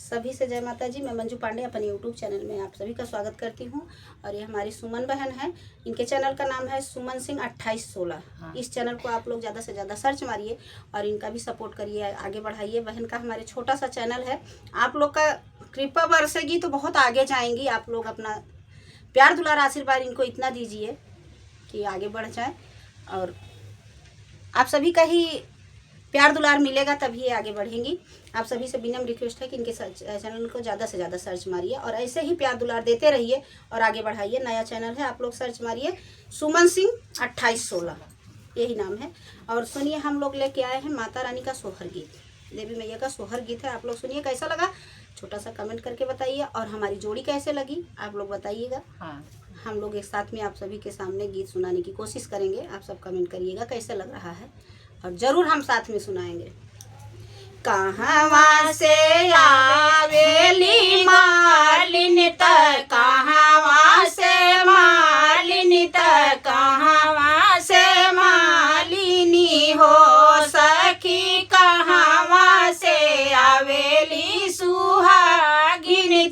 सभी से जय माता जी। मैं मंजू पांडे अपने यूट्यूब चैनल में आप सभी का स्वागत करती हूं। और ये हमारी सुमन बहन है, इनके चैनल का नाम है सुमन सिंह 2816। इस चैनल को आप लोग ज़्यादा से ज़्यादा सर्च मारिए और इनका भी सपोर्ट करिए, आगे बढ़ाइए। बहन का हमारे छोटा सा चैनल है, आप लोग का कृपा बरसेगी तो बहुत आगे जाएंगी। आप लोग अपना प्यार दुलार आशीर्वाद इनको इतना दीजिए कि आगे बढ़ जाए, और आप सभी का ही प्यार दुलार मिलेगा तभी ये आगे बढ़ेंगी। आप सभी से विनम्र रिक्वेस्ट है कि इनके चैनल को ज़्यादा से ज़्यादा सर्च मारिए और ऐसे ही प्यार दुलार देते रहिए और आगे बढ़ाइए। नया चैनल है, आप लोग सर्च मारिए सुमन सिंह 2816, यही नाम है। और सुनिए, हम लोग लेके आए हैं माता रानी का सोहर गीत, देवी मैया का सोहर गीत है। आप लोग सुनिए, कैसा लगा छोटा सा कमेंट करके बताइए, और हमारी जोड़ी कैसे लगी आप लोग बताइएगा। हम लोग एक साथ में आप सभी के सामने गीत सुनाने की कोशिश करेंगे, आप सब कमेंट करिएगा कैसे लग रहा है, और ज़रूर हम साथ में सुनाएंगे। कहवा से आवेली मालिन त, कहवा से मालिन त, कहवा से मालिनी हो सखी, कहवा से आवेली सुहागिन त,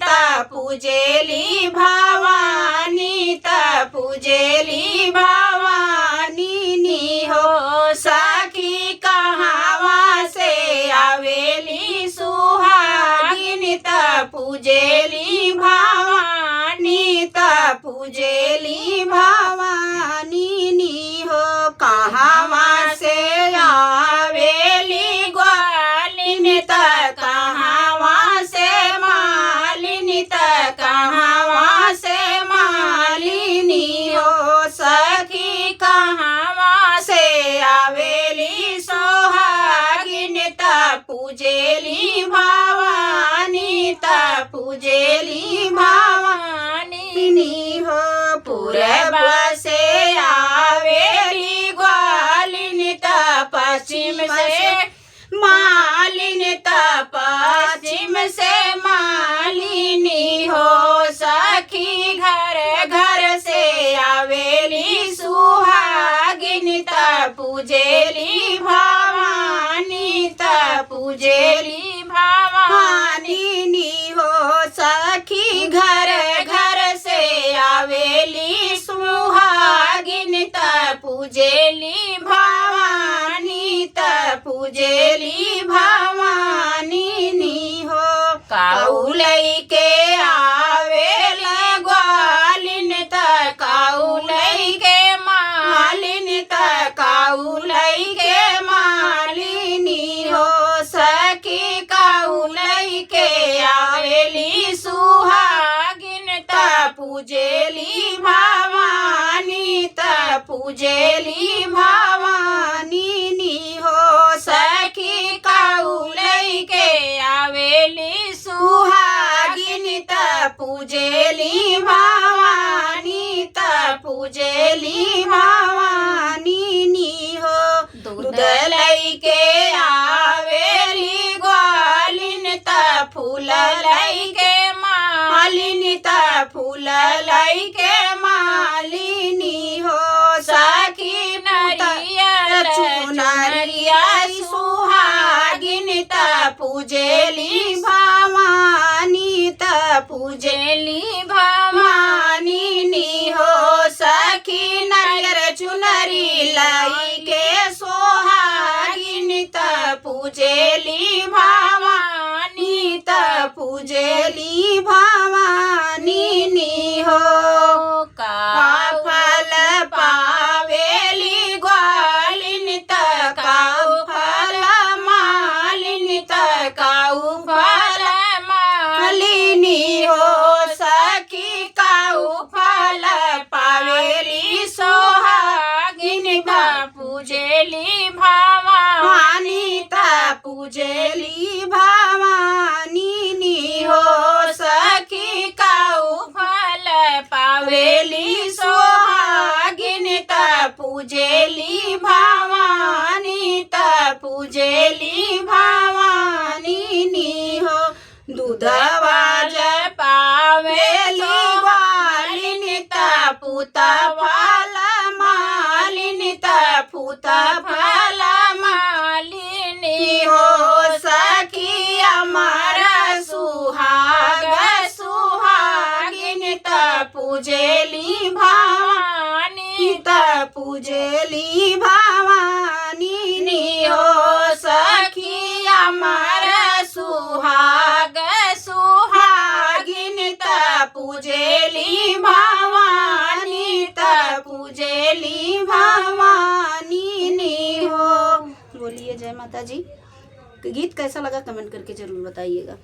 पूजेली भवानी त, पूजेली भवानी नी हो सखी, कहवा से आवेली सुहागिन त, पूजेली भवानी त, पूजेली भवानी नी हो। कहवा से आवेली ग्वालिन त, कहवा से मालिन त, कहवा से मालिनी हो सखी, कहवा से आवेली सोहागिन त, पूजेली भवानी त, पूजेली भवानी हो। पूरब से आवेली ग्वालिन त, पश्चिम से मालिन त, पश्चिम से मालिनी हो सखी, घर घर से आवेली सुहागिन त, पूजेली भवानी त, पूजेली भवानी नी हो सखी, घर घर से आवेली सुहागिन त, पूजेली भवानी त, पूजेली भवानी नी हो। काउलई के आवेला ग्वालिन त, काउलई के मालिन त, काउलई के मालिनी हो सखी, काउलई के आवेली सुहागिन त, पूजेली भवानी त, पूजेली भवानी नी हो सखी, काउलई के आवेली सुहागिन त, पूजेली भवानी त, पूजेली भवानी नी हो। दूध लई के आवेली ग्वालिन त, फूल लई के मालिन त, फूल लई के मालिनी हो सखी, नरियल चुनरिया सुहागिन त, पूजेली भवानी त, पूजेली भवानी नी हो सखी, नरियल चुनरी लाई के सोहागिन त, पूजेली भवानी त, पूजेली भवानी नी हो। का फल पावेली ग्वालिन त, काऊ फल मालिन त, काऊ फल मालिनी हो सखी, काऊ फल पावेली सोहागिन त, पूजेली भवानी त, पूजेली भवानी नी हो सखी, काऊ फल पावेली सोहागिन त, पूजेली भवानी त, पूजेली भवानी नी हो। दूधवा पावेली ग्वालिन त, पूत फल मालिन त, पूत फल मालिनी हो सखी, अमर सु पूजेली भवानी नी हो सखी अमर सुहाग सुहागिन त पूजेली भवानी त पूजेली भवानी नी हो। बोलिए जय माता जी। गीत कैसा लगा कमेंट करके जरूर बताइएगा।